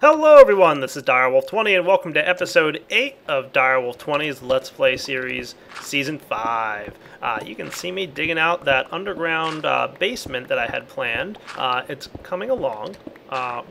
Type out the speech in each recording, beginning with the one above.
Hello everyone, this is Direwolf20 and welcome to episode 8 of Direwolf20's Let's Play series Season 5. You can see me digging out that underground basement that I had planned. It's coming along.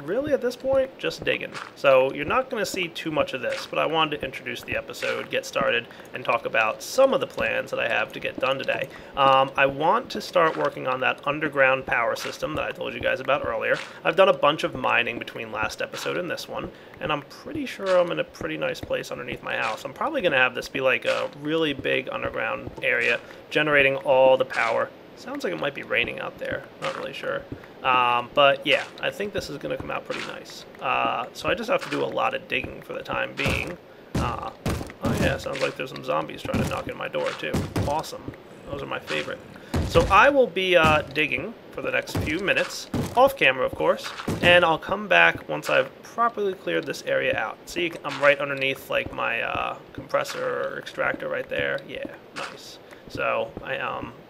Really at this point, just digging. So you're not going to see too much of this, but I wanted to introduce the episode, get started, and talk about some of the plans that I have to get done today. I want to start working on that underground power system that I told you guys about earlier. I've done a bunch of mining between last episode and this one, and I'm pretty sure I'm in a pretty nice place underneath my house. I'm probably going to have this be like a really big underground area, generating all the power. Sounds like it might be raining out there, not really sure. But yeah, I think this is going to come out pretty nice. So I just have to do a lot of digging for the time being. Oh yeah, sounds like there's some zombies trying to knock in my door too. Awesome. Those are my favorite. So I will be digging for the next few minutes, off camera of course, and I'll come back once I've properly cleared this area out. See, I'm right underneath like my compressor or extractor right there. Yeah, nice. So I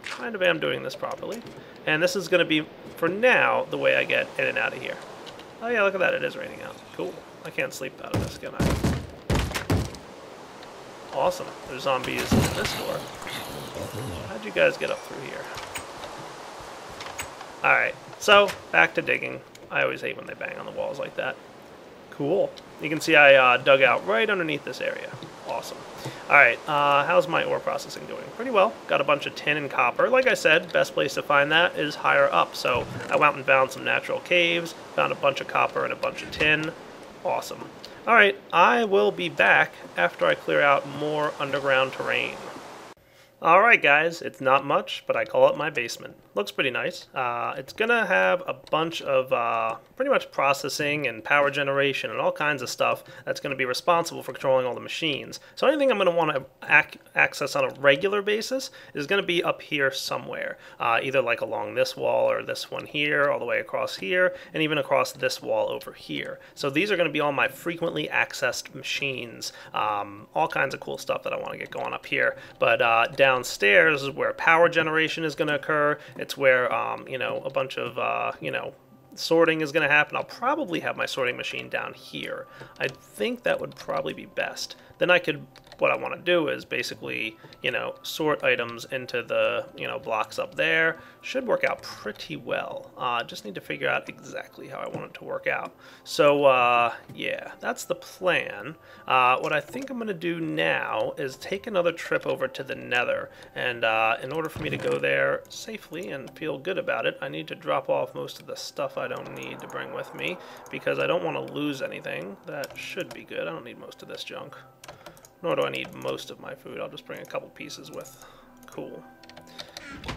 kind of am doing this properly. And this is going to be, for now, the way I get in and out of here. Oh yeah, look at that, it is raining out. Cool. I can't sleep out of this, can I? Awesome. There's zombies in this door. How'd you guys get up through here? Alright, so back to digging. I always hate when they bang on the walls like that. Cool. You can see I dug out right underneath this area. Awesome. Alright, how's my ore processing doing? Pretty well. Got a bunch of tin and copper. Like I said, best place to find that is higher up. So I went and found some natural caves, found a bunch of copper and a bunch of tin. Awesome. Alright, I will be back after I clear out more underground terrain. Alright guys, it's not much, but I call it my basement. Looks pretty nice. It's gonna have a bunch of pretty much processing and power generation and all kinds of stuff that's gonna be responsible for controlling all the machines. So anything I'm gonna want to access on a regular basis is gonna be up here somewhere. Either like along this wall or this one here, all the way across here, and even across this wall over here. So these are gonna be all my frequently accessed machines. All kinds of cool stuff that I want to get going up here. But downstairs is where power generation is going to occur. It's where, you know, a bunch of, you know, sorting is going to happen. I'll probably have my sorting machine down here. I think that would probably be best. Then I could, what I want to do is basically, you know, sort items into the, you know, blocks up there. Should work out pretty well. Just need to figure out exactly how I want it to work out. So, yeah, that's the plan. What I think I'm going to do now is take another trip over to the Nether. And in order for me to go there safely and feel good about it, I need to drop off most of the stuff I don't need to bring with me, because I don't want to lose anything. That should be good. I don't need most of this junk. Nor do I need most of my food. I'll just bring a couple pieces with. Cool.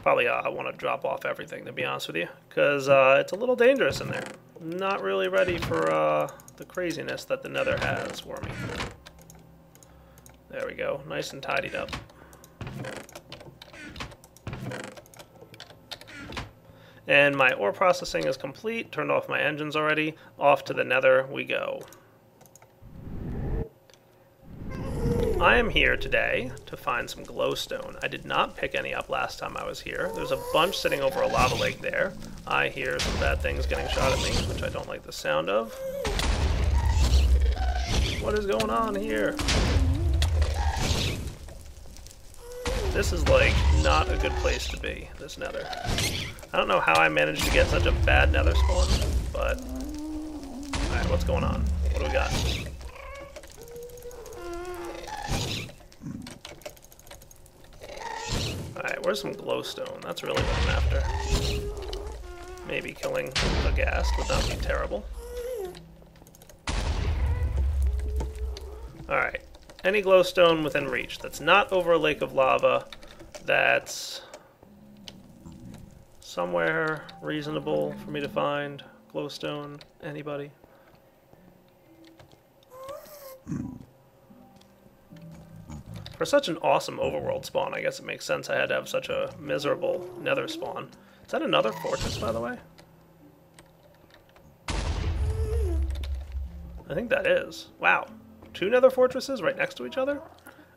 Probably I want to drop off everything, to be honest with you, because it's a little dangerous in there. Not really ready for the craziness that the Nether has for me. There we go. Nice and tidied up. And my ore processing is complete. Turned off my engines already. Off to the Nether we go. I am here today to find some glowstone. I did not pick any up last time I was here. There's a bunch sitting over a lava lake there. I hear some bad things getting shot at me, which I don't like the sound of. What is going on here? This is like not a good place to be, this Nether. I don't know how I managed to get such a bad Nether spawn, but... Alright, what's going on? What do we got? Alright, where's some glowstone? That's really what I'm after. Maybe killing a ghast would not be terrible. Alright, any glowstone within reach that's not over a lake of lava, that's somewhere reasonable for me to find glowstone. Anybody? For such an awesome overworld spawn, I guess it makes sense I had to have such a miserable Nether spawn. Is that another fortress, by the way? I think that is. Wow. 2 Nether fortresses right next to each other?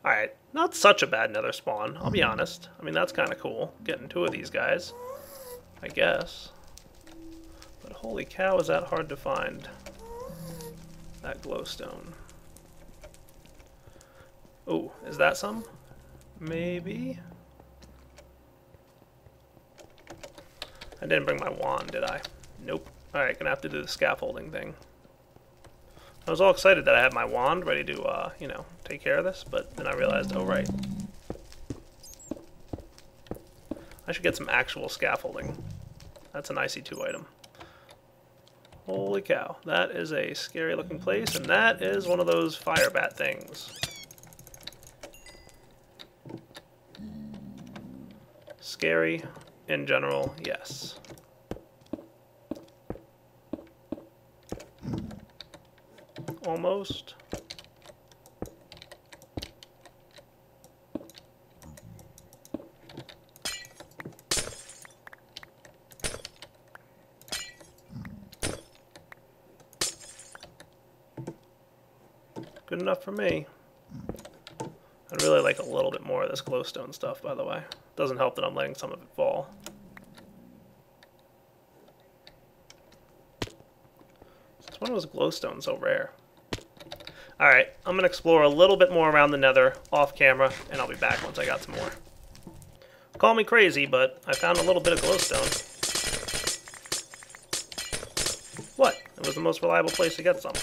Alright, not such a bad Nether spawn, I'll be honest. I mean, that's kind of cool, getting 2 of these guys, I guess. But holy cow, is that hard to find. that glowstone. Oh, is that some? Maybe? I didn't bring my wand, did I? Nope. Alright, gonna have to do the scaffolding thing. I was all excited that I had my wand ready to, you know, take care of this, but then I realized, oh right. I should get some actual scaffolding. That's an IC2 item. Holy cow, that is a scary looking place, and that is one of those fire bat things. Scary in general, yes. Almost. Good enough for me. I'd really like a little bit more of this glowstone stuff, by the way. Doesn't help that I'm letting some of it fall. Since when was glowstone so rare? Alright, I'm going to explore a little bit more around the nether off camera, and I'll be back once I got some more. Call me crazy, but I found a little bit of glowstone. What? It was the most reliable place to get some.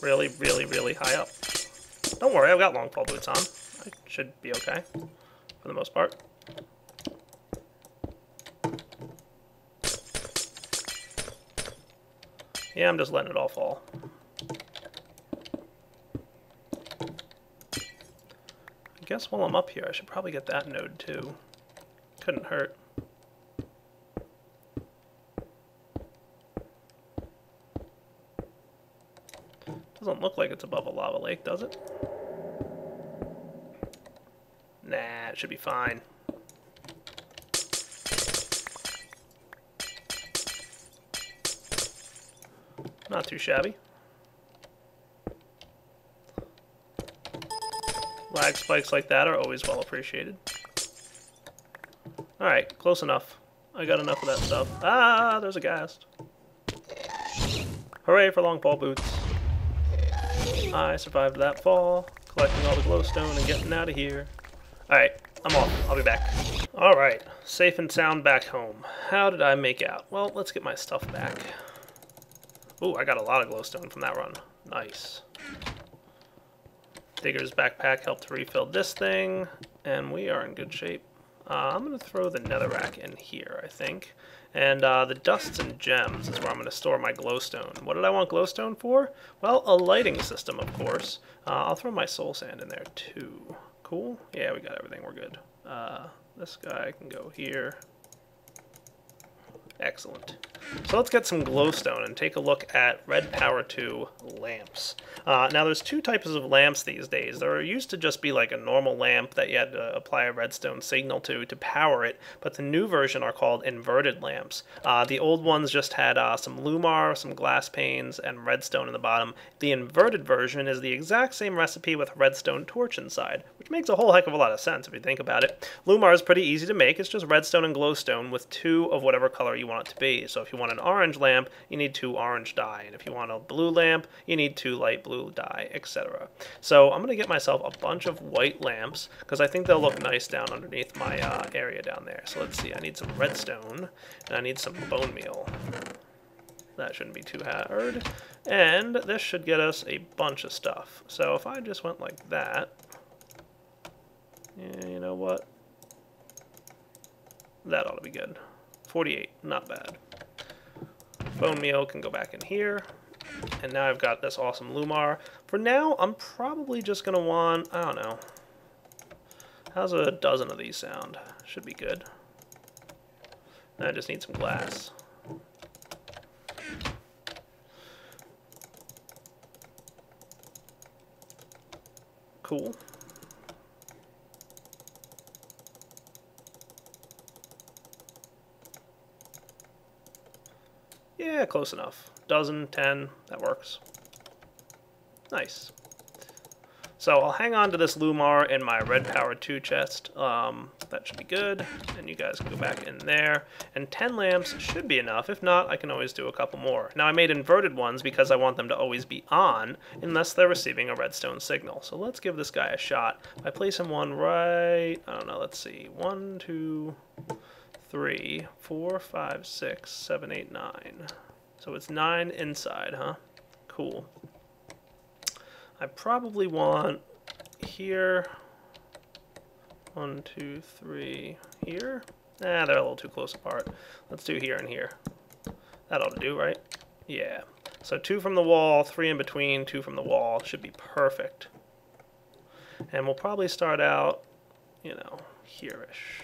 Really, really, really high up. Don't worry, I've got long pole boots on. I should be okay, for the most part. Yeah, I'm just letting it all fall. I guess while I'm up here, I should probably get that node too. Couldn't hurt. Doesn't look like it's above a lava lake, does it? Nah, it should be fine. Not too shabby. Lag spikes like that are always well appreciated. Alright, close enough. I got enough of that stuff. Ah, there's a ghast. Hooray for long pole boots. I survived that fall, collecting all the glowstone and getting out of here. Alright, I'm off. I'll be back. Alright, safe and sound back home. How did I make out? Well, let's get my stuff back. Ooh, I got a lot of glowstone from that run. Nice. Digger's backpack helped to refill this thing, and we are in good shape. I'm going to throw the netherrack in here, I think. And the dusts and gems is where I'm going to store my glowstone. What did I want glowstone for? Well, a lighting system, of course. I'll throw my soul sand in there, too. Cool? Yeah, we got everything. We're good. This guy can go here. Excellent. So let's get some glowstone and take a look at Red Power 2 lamps. Now there's two types of lamps these days. There used to just be like a normal lamp that you had to apply a redstone signal to power it, but the new version are called inverted lamps. The old ones just had some lumar, some glass panes, and redstone in the bottom. The inverted version is the exact same recipe with a redstone torch inside, which makes a whole heck of a lot of sense if you think about it. Lumar is pretty easy to make. It's just redstone and glowstone with two of whatever color you want it to be. So if you want an orange lamp, you need 2 orange dye, and if you want a blue lamp, you need 2 light blue dye, etc. So I'm going to get myself a bunch of white lamps, because I think they'll look nice down underneath my area down there. So let's see, I need some redstone, and I need some bone meal. That shouldn't be too hard. And this should get us a bunch of stuff. So if I just went like that, yeah, you know what? That ought to be good. 48, not bad. Bone meal can go back in here. And now I've got this awesome lumar. For now, I'm probably just going to want, I don't know. How's a dozen of these sound? Should be good. I just need some glass. Cool. Yeah, close enough. Dozen, 10, that works. Nice. So I'll hang on to this lumar in my Red Power 2 chest. The That should be good. And you guys can go back in there. And 10 lamps should be enough. If not, I can always do a couple more. Now, I made inverted ones because I want them to always be on unless they're receiving a redstone signal. So let's give this guy a shot by placing one right, I don't know, let's see. 1, 2, 3, 4, 5, 6, 7, 8, 9. So it's 9 inside, huh? Cool. I probably want here. 1, 2, 3 here. Nah, they're a little too close apart. Let's do here and here. That ought to do, right? Yeah. So 2 from the wall, 3 in between, 2 from the wall. Should be perfect. And we'll probably start out, you know, here-ish.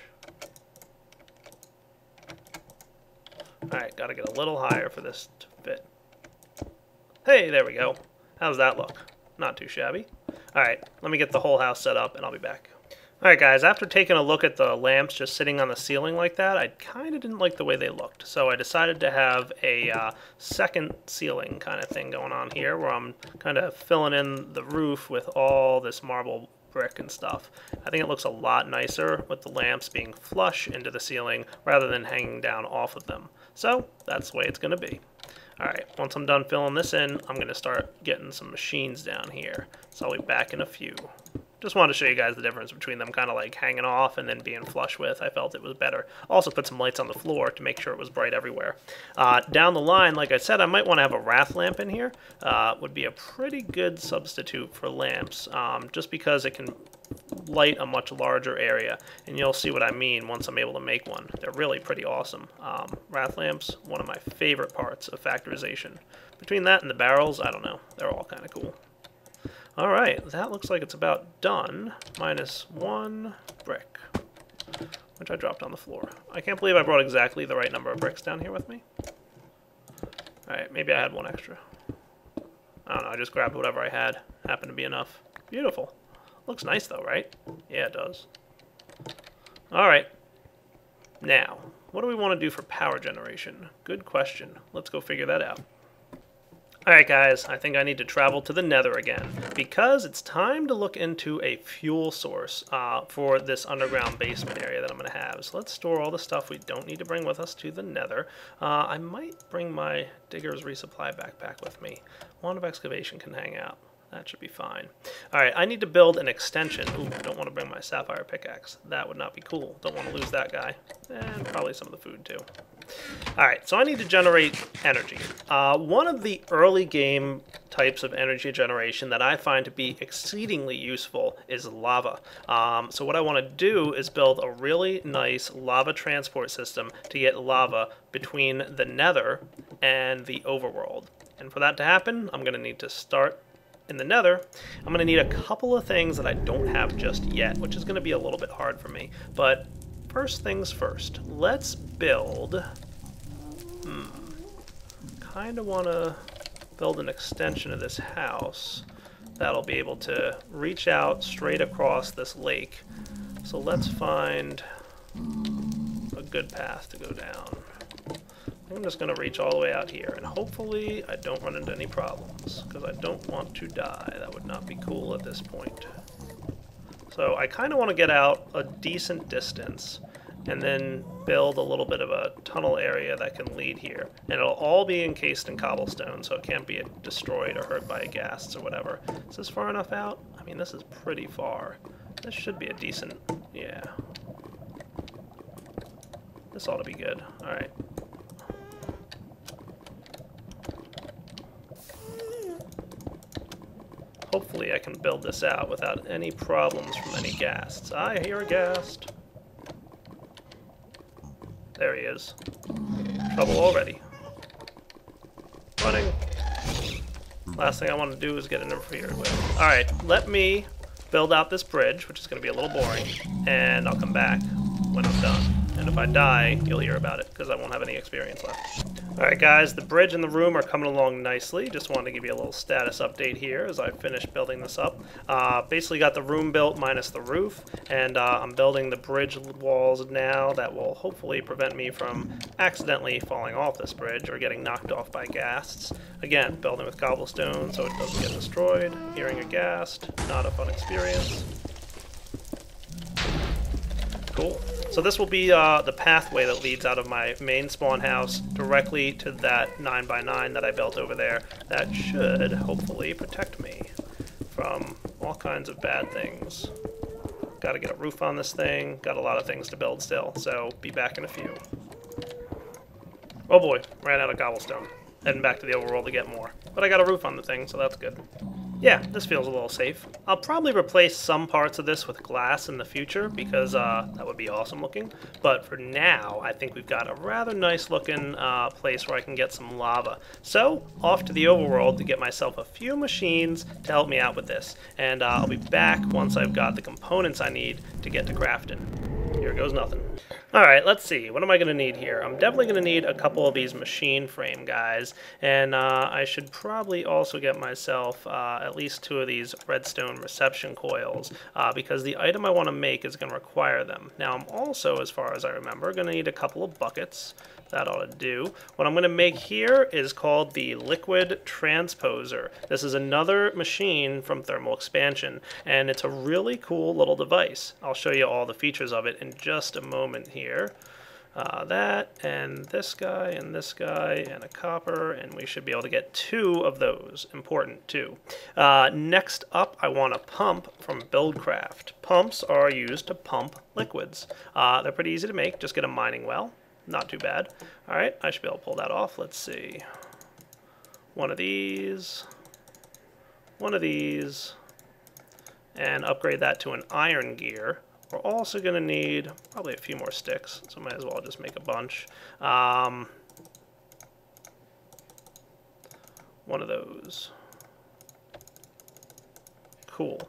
Alright, gotta get a little higher for this to fit. Hey, there we go. How's that look? Not too shabby. Alright, let me get the whole house set up and I'll be back. Alright guys, after taking a look at the lamps just sitting on the ceiling like that, I kind of didn't like the way they looked. So I decided to have a second ceiling kind of thing going on here, where I'm kind of filling in the roof with all this marble brick and stuff. I think it looks a lot nicer with the lamps being flush into the ceiling rather than hanging down off of them. So that's the way it's going to be. Alright, once I'm done filling this in, I'm going to start getting some machines down here. So I'll be back in a few. Just wanted to show you guys the difference between them kind of like hanging off and then being flush with. I felt it was better. Also put some lights on the floor to make sure it was bright everywhere. Down the line, like I said, I might want to have a wrath lamp in here. Would be a pretty good substitute for lamps, just because it can light a much larger area. And you'll see what I mean once I'm able to make one. They're really pretty awesome. Wrath lamps, one of my favorite parts of factorization. Between that and the barrels, I don't know. They're all kind of cool. Alright, that looks like it's about done, minus 1 brick, which I dropped on the floor. I can't believe I brought exactly the right number of bricks down here with me. Alright, maybe I had 1 extra. I don't know, I just grabbed whatever I had. Happened to be enough. Beautiful. Looks nice though, right? Yeah, it does. Alright. Now, what do we want to do for power generation? Good question. Let's go figure that out. Alright guys, I think I need to travel to the Nether again, because it's time to look into a fuel source for this underground basement area that I'm going to have. So let's store all the stuff we don't need to bring with us to the Nether. I might bring my Digger's Resupply backpack with me. Wand of Excavation can hang out. That should be fine. Alright, I need to build an extension. Ooh, I don't want to bring my sapphire pickaxe. That would not be cool. Don't want to lose that guy. And probably some of the food too. Alright, so I need to generate energy. One of the early game types of energy generation that I find to be exceedingly useful is lava. So what I want to do is build a really nice lava transport system to get lava between the Nether and the overworld. And for that to happen, I'm going to need to start in the Nether. I'm going to need a couple of things that I don't have just yet, which is going to be a little bit hard for me. But first things first, let's build... kind of want to build an extension of this house that'll be able to reach out straight across this lake. So let's find a good path to go down. I'm just going to reach all the way out here, and hopefully I don't run into any problems, because I don't want to die. That would not be cool at this point. So I kind of want to get out a decent distance, and then build a little bit of a tunnel area that can lead here. And it'll all be encased in cobblestone, so it can't be destroyed or hurt by ghasts or whatever. Is this far enough out? I mean, this is pretty far. This should be a decent... yeah. This ought to be good. Alright. Hopefully I can build this out without any problems from any ghasts. I hear a ghast. There he is. Trouble already. Running. Last thing I want to do is get interfered with. Alright, let me build out this bridge, which is going to be a little boring, and I'll come back when I'm done. And if I die, you'll hear about it, because I won't have any experience left. Alright guys, the bridge and the room are coming along nicely. Just wanted to give you a little status update here as I finish building this up. Basically got the room built minus the roof, and I'm building the bridge walls now that will hopefully prevent me from accidentally falling off this bridge or getting knocked off by ghasts. Again, building with cobblestone so it doesn't get destroyed. Hearing a ghast, not a fun experience. Cool. So this will be the pathway that leads out of my main spawn house directly to that 9x9 that I built over there. That should hopefully protect me from all kinds of bad things. Got to get a roof on this thing. Got a lot of things to build still, so be back in a few. Oh boy, ran out of cobblestone. Heading back to the overworld to get more. But I got a roof on the thing, so that's good. Yeah, this feels a little safe. I'll probably replace some parts of this with glass in the future because that would be awesome looking. But for now, I think we've got a rather nice looking place where I can get some lava. So, off to the overworld to get myself a few machines to help me out with this. And I'll be back once I've got the components I need to get to crafting. Here goes nothing. Alright, let's see. What am I going to need here? I'm definitely going to need a couple of these machine frame guys. And I should probably also get myself at least 2 of these redstone reception coils. Because the item I want to make is going to require them. Now, I'm also, as far as I remember, going to need a couple of buckets. That ought to do. What I'm going to make here is called the liquid transposer. This is another machine from thermal expansion, and it's a really cool little device. I'll show you all the features of it in just a moment here. That, and this guy, and this guy, and a copper, and we should be able to get 2 of those. Important, too. Next up, I want a pump from Buildcraft. Pumps are used to pump liquids. They're pretty easy to make. Just get a mining well. Not too bad. Alright, I should be able to pull that off. Let's see. One of these, and upgrade that to an iron gear. We're also going to need probably a few more sticks, so might as well just make a bunch. One of those. Cool.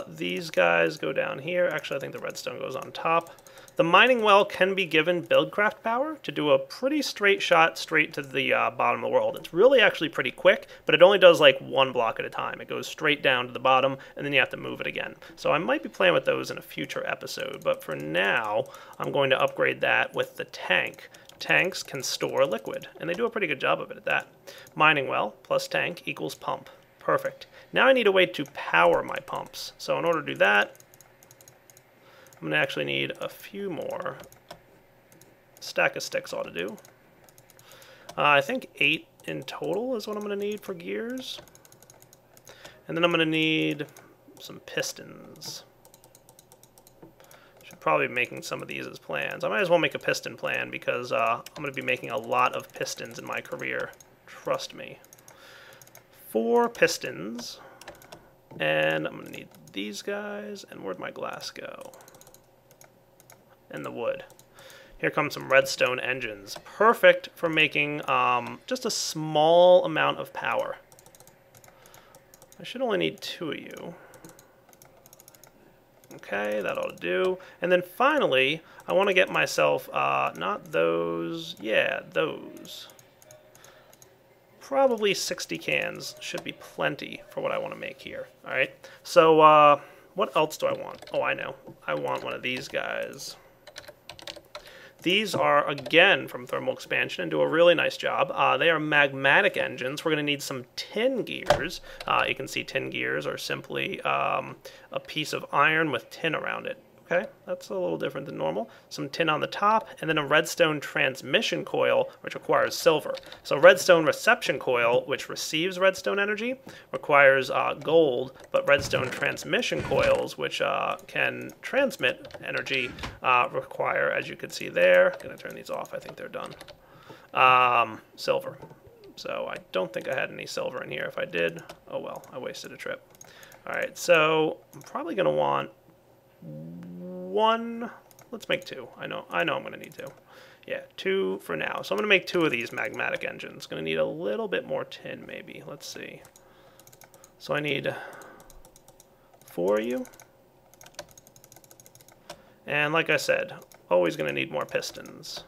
These guys go down here. Actually, I think the redstone goes on top. The mining well can be given Buildcraft power to do a pretty straight shot straight to the bottom of the world. It's really actually pretty quick, but it only does like 1 block at a time. It goes straight down to the bottom, and then you have to move it again. So I might be playing with those in a future episode, but for now, I'm going to upgrade that with the tank. Tanks can store liquid, and they do a pretty good job of it at that. Mining well plus tank equals pump. Perfect. Now I need a way to power my pumps. So in order to do that, I'm going to actually need a few more. Stack of sticks ought to do. I think 8 in total is what I'm going to need for gears. And then I'm going to need some pistons. Should probably be making some of these as plans. I might as well make a piston plan because I'm going to be making a lot of pistons in my career. Trust me. 4 pistons. And I'm going to need these guys. And where'd my glass go? And the wood. Here comes some redstone engines. Perfect for making just a small amount of power. I should only need 2 of you. Okay, that ought to do. And then finally, I want to get myself, not those, yeah, those. Probably 60 cans should be plenty for what I want to make here. Alright, so what else do I want? Oh, I know. I want one of these guys. These are, again, from thermal expansion and do a really nice job. They are magmatic engines. We're going to need some tin gears. You can see tin gears are simply a piece of iron with tin around it. Okay, that's a little different than normal. Some tin on the top, and then a redstone transmission coil, which requires silver. So redstone reception coil, which receives redstone energy, requires gold, but redstone transmission coils, which can transmit energy, require, as you can see there, I'm going to turn these off, I think they're done, silver. So I don't think I had any silver in here. If I did, oh well, I wasted a trip. Alright, so I'm probably going to want 1, let's make 2. I know I'm going to need 2. Yeah, 2 for now. So I'm going to make 2 of these magmatic engines. Going to need a little bit more tin, maybe. Let's see. So I need 4 of you. And like I said, always going to need more pistons.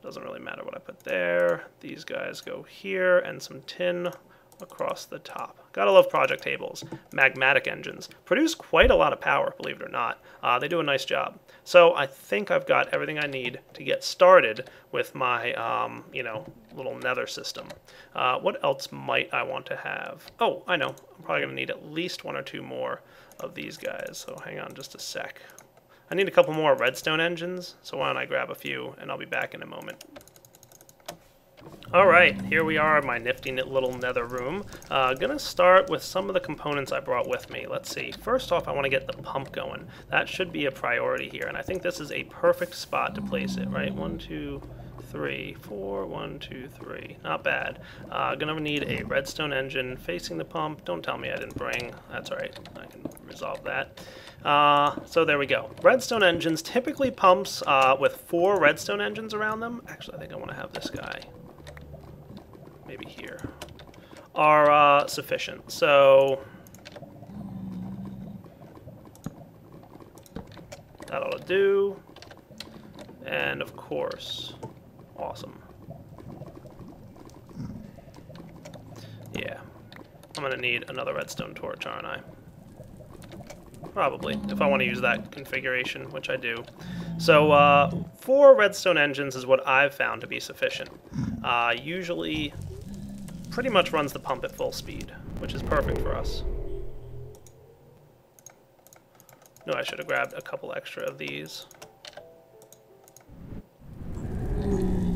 Doesn't really matter what I put there. These guys go here, and some tin across the top. Gotta love project tables. Magmatic engines produce quite a lot of power, believe it or not. They do a nice job. So I think I've got everything I need to get started with my, little nether system. What else might I want to have? Oh, I know. I'm probably going to need at least 1 or 2 more of these guys. So hang on just a sec. I need a couple more redstone engines, so why don't I grab a few, and I'll be back in a moment. Alright, here we are in my nifty little nether room. Gonna start with some of the components I brought with me. Let's see. First off, I want to get the pump going. That should be a priority here, and I think this is a perfect spot to place it, right? 1, 2, 3, 4, 1, 2, 3. Not bad. Gonna need a redstone engine facing the pump. Don't tell me I didn't bring. That's alright. I can resolve that. So there we go. Redstone engines, typically pumps with 4 redstone engines around them. Actually, I think I want to have this guy. Maybe here, are sufficient. So that ought to do. And of course, awesome. Yeah, I'm gonna need another redstone torch, aren't I? Probably, if I want to use that configuration, which I do. So 4 redstone engines is what I've found to be sufficient. Usually pretty much runs the pump at full speed, which is perfect for us. No, I should have grabbed a couple extra of these.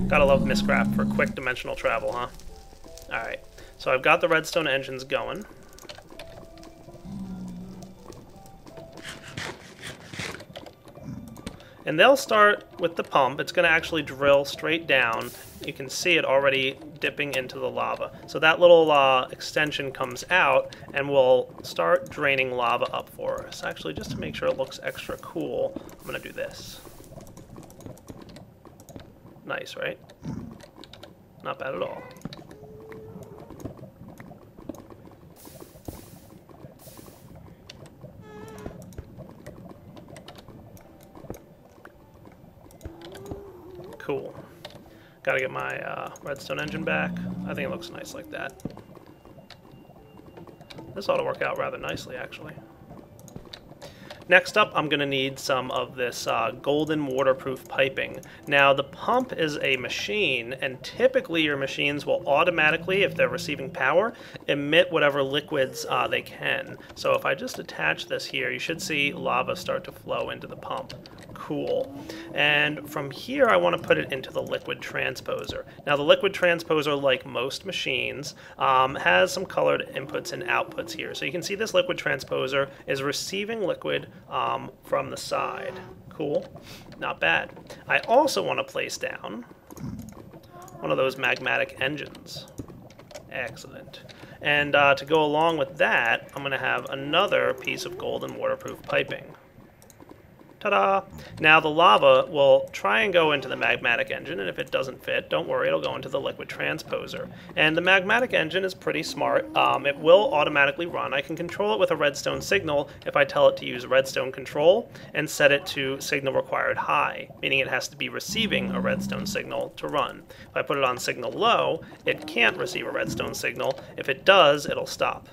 Gotta love Miscraft for quick dimensional travel, huh? Alright, so I've got the redstone engines going. And they'll start with the pump. It's going to actually drill straight down. You can see it already dipping into the lava. So that little extension comes out and will start draining lava up for us. Actually, just to make sure it looks extra cool, I'm going to do this. Nice, right? Not bad at all. Cool. Gotta get my redstone engine back. I think it looks nice like that. This ought to work out rather nicely, actually. Next up, I'm going to need some of this golden waterproof piping. Now, the pump is a machine, and typically your machines will automatically, if they're receiving power, emit whatever liquids they can. So if I just attach this here, you should see lava start to flow into the pump. Cool. And from here, I want to put it into the liquid transposer. Now, the liquid transposer, like most machines, has some colored inputs and outputs here. So you can see this liquid transposer is receiving liquid from the side. Cool. Not bad. I also want to place down one of those magmatic engines. Excellent. And to go along with that, I'm going to have another piece of golden waterproof piping. Ta-da! Now the lava will try and go into the magmatic engine, and if it doesn't fit, don't worry, it'll go into the liquid transposer. And the magmatic engine is pretty smart. It will automatically run. I can control it with a redstone signal if I tell it to use redstone control and set it to signal required high, meaning it has to be receiving a redstone signal to run. If I put it on signal low, it can't receive a redstone signal. If it does, it'll stop.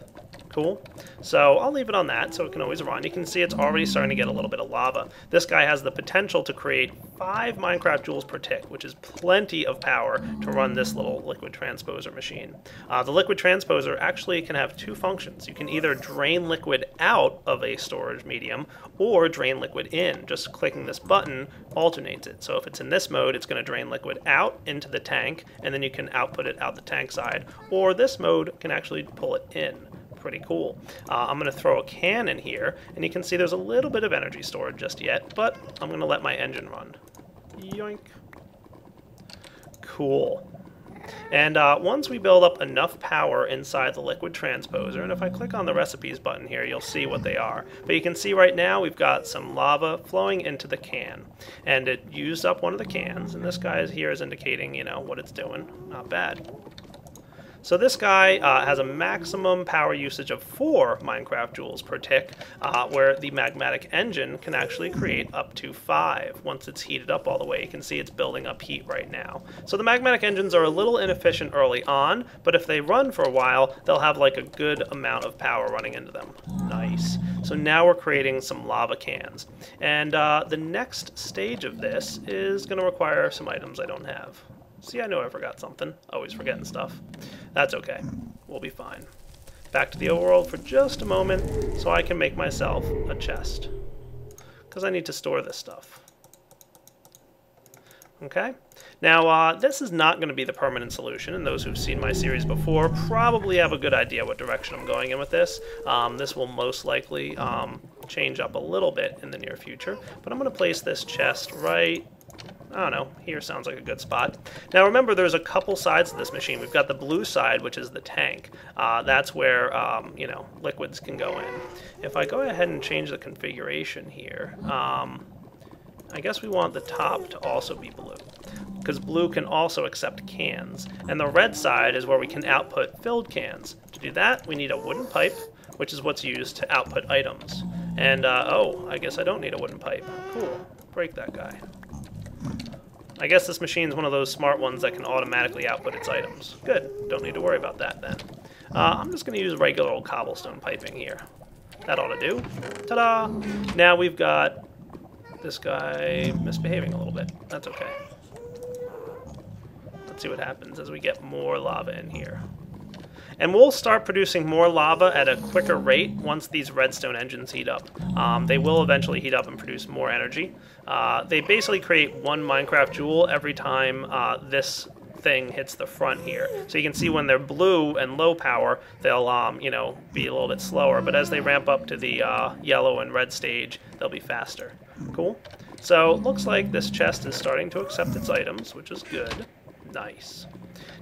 Cool. So I'll leave it on that so it can always run. You can see it's already starting to get a little bit of lava. This guy has the potential to create 5 Minecraft joules per tick, which is plenty of power to run this little liquid transposer machine. The liquid transposer actually can have 2 functions. You can either drain liquid out of a storage medium or drain liquid in. Just clicking this button alternates it. So if it's in this mode, it's going to drain liquid out into the tank, and then you can output it out the tank side. Or this mode can actually pull it in. Pretty cool. I'm going to throw a can in here, and you can see there's a little bit of energy stored just yet, but I'm going to let my engine run. Yoink. Cool. And once we build up enough power inside the liquid transposer, and if I click on the recipes button here, you'll see what they are. But you can see right now we've got some lava flowing into the can, and it used up one of the cans, and this guy here is indicating, you know, what it's doing. Not bad. So this guy has a maximum power usage of 4 Minecraft joules per tick, where the magmatic engine can actually create up to 5 once it's heated up all the way. You can see it's building up heat right now. So the magmatic engines are a little inefficient early on, but if they run for a while, they'll have like a good amount of power running into them. Nice. So now we're creating some lava cans. And the next stage of this is going to require some items I don't have. See, I know I forgot something. Always forgetting stuff. That's okay. We'll be fine. Back to the overworld for just a moment so I can make myself a chest. Because I need to store this stuff. Okay? Now, this is not going to be the permanent solution, and those who've seen my series before probably have a good idea what direction I'm going in with this. This will most likely change up a little bit in the near future, but I'm going to place this chest right, I don't know, here sounds like a good spot. Now remember, there's a couple sides to this machine. We've got the blue side, which is the tank. That's where, you know, liquids can go in. If I go ahead and change the configuration here, I guess we want the top to also be blue, because blue can also accept cans. And the red side is where we can output filled cans. To do that, we need a wooden pipe, which is what's used to output items. And, oh, I guess I don't need a wooden pipe. Cool. Break that guy. I guess this machine's one of those smart ones that can automatically output its items. Good. Don't need to worry about that then. I'm just going to use regular old cobblestone piping here. That ought to do. Ta-da! Now we've got this guy misbehaving a little bit. That's okay. Let's see what happens as we get more lava in here. And we'll start producing more lava at a quicker rate once these redstone engines heat up. They will eventually heat up and produce more energy. They basically create 1 Minecraft joule every time this thing hits the front here. So you can see when they're blue and low power, they'll you know, be a little bit slower. But as they ramp up to the yellow and red stage, they'll be faster. Cool. So it looks like this chest is starting to accept its items, which is good. Nice.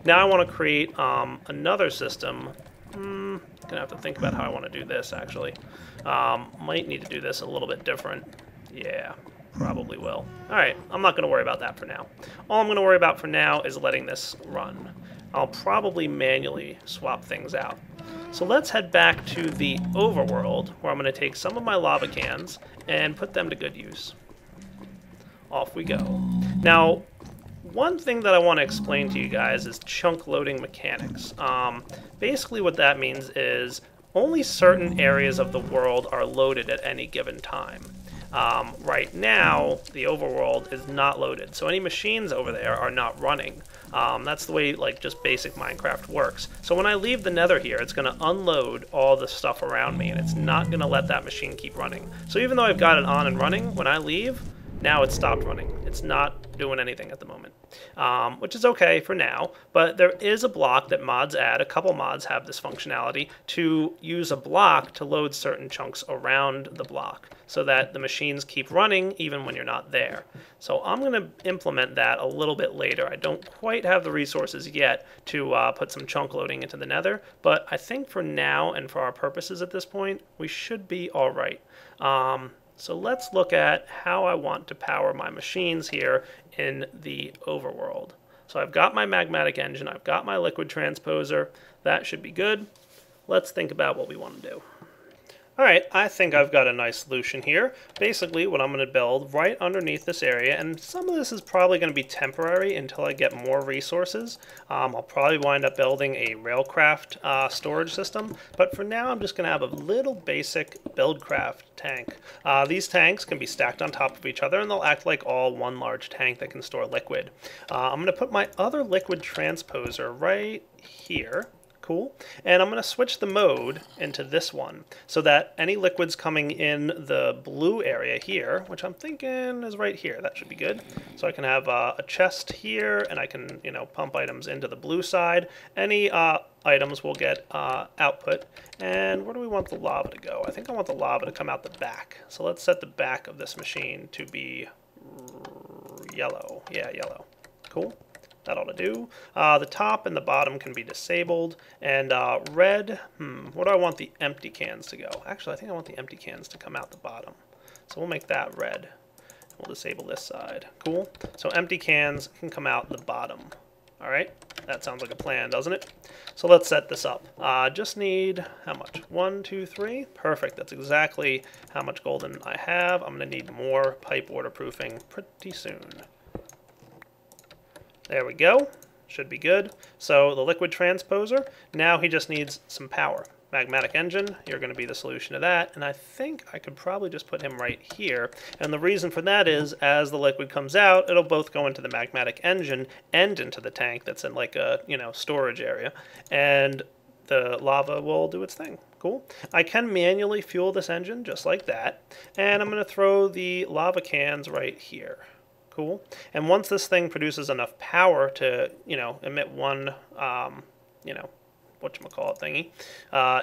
Now I want to create another system. Gonna have to think about how I want to do this, actually. Might need to do this a little bit different. Yeah, probably will. Alright, I'm not going to worry about that for now. All I'm going to worry about for now is letting this run. I'll probably manually swap things out. So let's head back to the overworld, where I'm going to take some of my lava cans and put them to good use. Off we go. Now, one thing that I want to explain to you guys is chunk loading mechanics. Basically what that means is only certain areas of the world are loaded at any given time. Right now, the overworld is not loaded, so any machines over there are not running. That's the way, like, just basic Minecraft works. So when I leave the nether here, it's going to unload all the stuff around me, and it's not going to let that machine keep running. So even though I've got it on and running, when I leave, now it's stopped running. It's not doing anything at the moment, which is okay for now, but there is a block that mods add. A couple mods have this functionality to use a block to load certain chunks around the block so that the machines keep running even when you're not there. So I'm going to implement that a little bit later. I don't quite have the resources yet to put some chunk loading into the nether, but I think for now and for our purposes at this point, we should be all right. So let's look at how I want to power my machines here in the overworld. So I've got my magmatic engine, I've got my liquid transposer, that should be good. Let's think about what we want to do. Alright, I think I've got a nice solution here. Basically, what I'm going to build right underneath this area, and some of this is probably going to be temporary until I get more resources. I'll probably wind up building a railcraft storage system, but for now I'm just going to have a little basic buildcraft tank. These tanks can be stacked on top of each other, and they'll act like all one large tank that can store liquid. I'm going to put my other liquid transposer right here. Cool. And I'm going to switch the mode into this one so that any liquids coming in the blue area here, which I'm thinking is right here, that should be good. So I can have a chest here, and I can, you know, pump items into the blue side. Any items will get output. And where do we want the lava to go? I think I want the lava to come out the back. So let's set the back of this machine to be yellow. Yeah, yellow. Cool. That ought to do. The top and the bottom can be disabled. And red, where do I want the empty cans to go? Actually, I think I want the empty cans to come out the bottom. So we'll make that red. We'll disable this side. Cool. So empty cans can come out the bottom. All right. That sounds like a plan, doesn't it? So let's set this up. Just need, how much? 1, 2, 3. Perfect. That's exactly how much golden I have. I'm going to need more pipe waterproofing pretty soon. There we go. Should be good. So the liquid transposer, now he just needs some power. magmatic engine, you're going to be the solution to that. And I think I could probably just put him right here. And the reason for that is, as the liquid comes out, it'll both go into the magmatic engine and into the tank that's in like a, storage area. And the lava will do its thing. Cool. I can manually fuel this engine just like that. And I'm going to throw the lava cans right here. Cool. And once this thing produces enough power to, emit one, whatchamacallit thingy,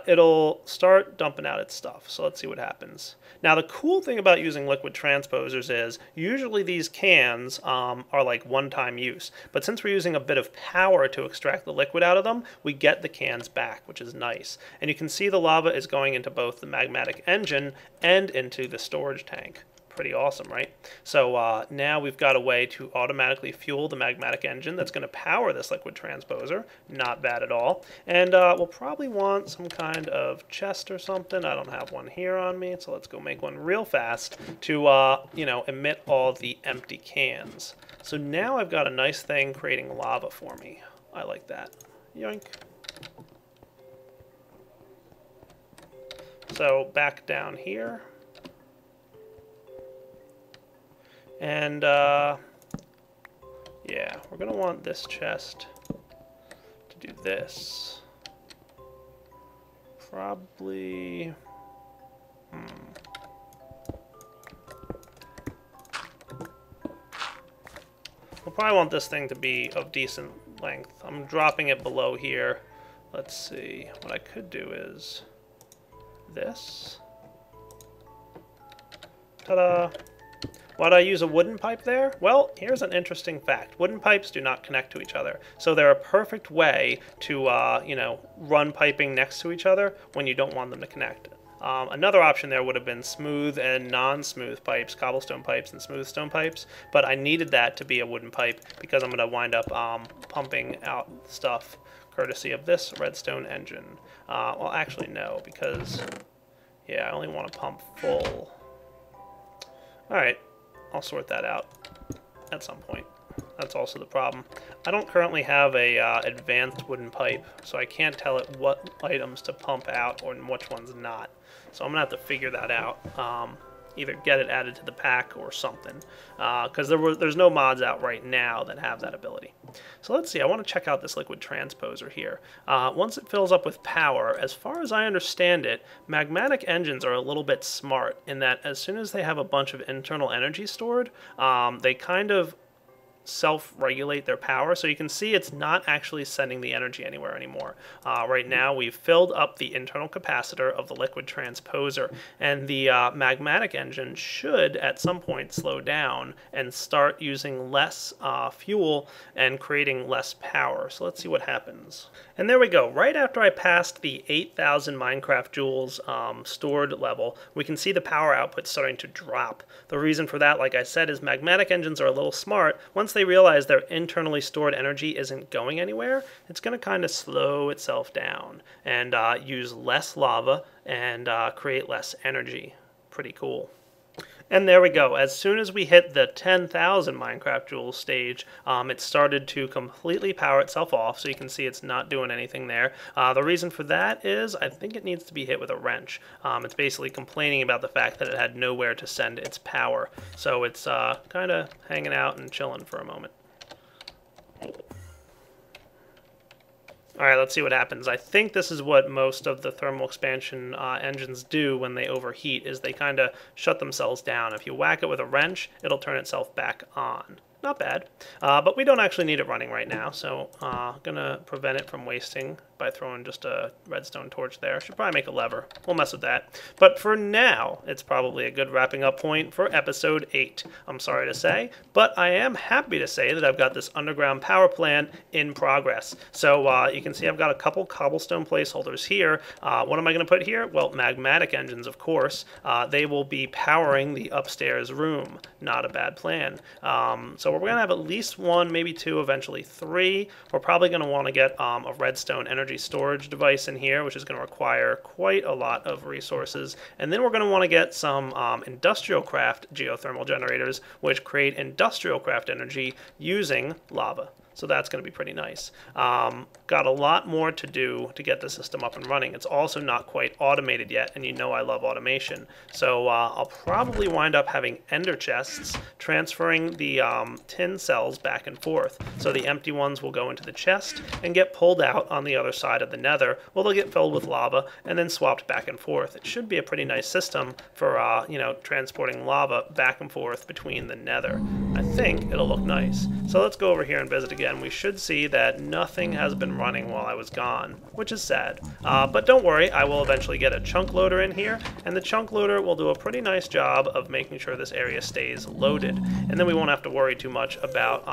it'll start dumping out its stuff. So let's see what happens. Now, the cool thing about using liquid transposers is usually these cans are like one-time use. But since we're using a bit of power to extract the liquid out of them, we get the cans back, which is nice. And you can see the lava is going into both the magmatic engine and into the storage tank. Pretty awesome, right? So now we've got a way to automatically fuel the magmatic engine that's going to power this liquid transposer. Not bad at all. And we'll probably want some kind of chest or something. I don't have one here on me, so let's go make one real fast to, emit all the empty cans. So now I've got a nice thing creating lava for me. I like that. Yoink. So back down here. And, yeah, we're going to want this chest to do this. Probably... We'll probably want this thing to be of decent length. I'm dropping it below here. Let's see. What I could do is this. Ta-da! Why do I use a wooden pipe there? Well, here's an interesting fact. Wooden pipes do not connect to each other. So they're a perfect way to, run piping next to each other when you don't want them to connect. Another option there would have been smooth and non-smooth pipes, cobblestone pipes and smooth stone pipes, but I needed that to be a wooden pipe because I'm going to wind up pumping out stuff courtesy of this redstone engine. Well, actually, no, because, yeah, I only want to pump full. Alright. I'll sort that out at some point. That's also the problem. I don't currently have a advanced wooden pipe, so I can't tell it what items to pump out or which ones not. So I'm going to have to figure that out. Either get it added to the pack or something. Because there's no mods out right now that have that ability. So let's see, I want to check out this liquid transposer here. Once it fills up with power, as far as I understand it, magmatic engines are a little bit smart in that as soon as they have a bunch of internal energy stored, they kind of self-regulate their power, so you can see it's not actually sending the energy anywhere anymore. Right now we've filled up the internal capacitor of the liquid transposer, and the magmatic engine should at some point slow down and start using less fuel and creating less power. So let's see what happens. And there we go. Right after I passed the 8,000 Minecraft joules stored level, we can see the power output starting to drop. The reason for that, like I said, is magmatic engines are a little smart. Once they realize their internally stored energy isn't going anywhere, it's going to kind of slow itself down and use less lava and create less energy. Pretty cool. And there we go. As soon as we hit the 10,000 Minecraft joules stage, it started to completely power itself off, so you can see it's not doing anything there. The reason for that is I think it needs to be hit with a wrench. It's basically complaining about the fact that it had nowhere to send its power. So it's kind of hanging out and chilling for a moment. Alright, let's see what happens. I think this is what most of the thermal expansion engines do when they overheat, is they kind of shut themselves down. If you whack it with a wrench, it'll turn itself back on. Not bad. But we don't actually need it running right now, so I'm going to prevent it from wasting by throwing just a redstone torch there. Should probably make a lever. We'll mess with that. But for now, it's probably a good wrapping up point for episode 8. I'm sorry to say, but I am happy to say that I've got this underground power plant in progress. So you can see I've got a couple cobblestone placeholders here. What am I going to put here? Well, magmatic engines, of course. They will be powering the upstairs room. Not a bad plan. So we're going to have at least 1, maybe 2, eventually 3. We're probably going to want to get a redstone energy storage device in here, which is going to require quite a lot of resources. And then we're going to want to get some industrial craft geothermal generators, which create industrial craft energy using lava. So that's going to be pretty nice. Got a lot more to do to get the system up and running. It's also not quite automated yet, and you know I love automation. So I'll probably wind up having ender chests transferring the tin cells back and forth. So the empty ones will go into the chest and get pulled out on the other side of the nether, where they'll get filled with lava and then swapped back and forth. It should be a pretty nice system for transporting lava back and forth between the nether. I think it'll look nice. So let's go over here and visit again. We should see that nothing has been running while I was gone, which is sad. But don't worry, I will eventually get a chunk loader in here, and the chunk loader will do a pretty nice job of making sure this area stays loaded. And then we won't have to worry too much about,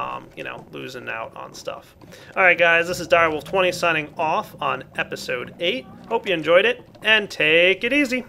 losing out on stuff. Alright guys, this is Direwolf20 signing off on episode 8. Hope you enjoyed it, and take it easy.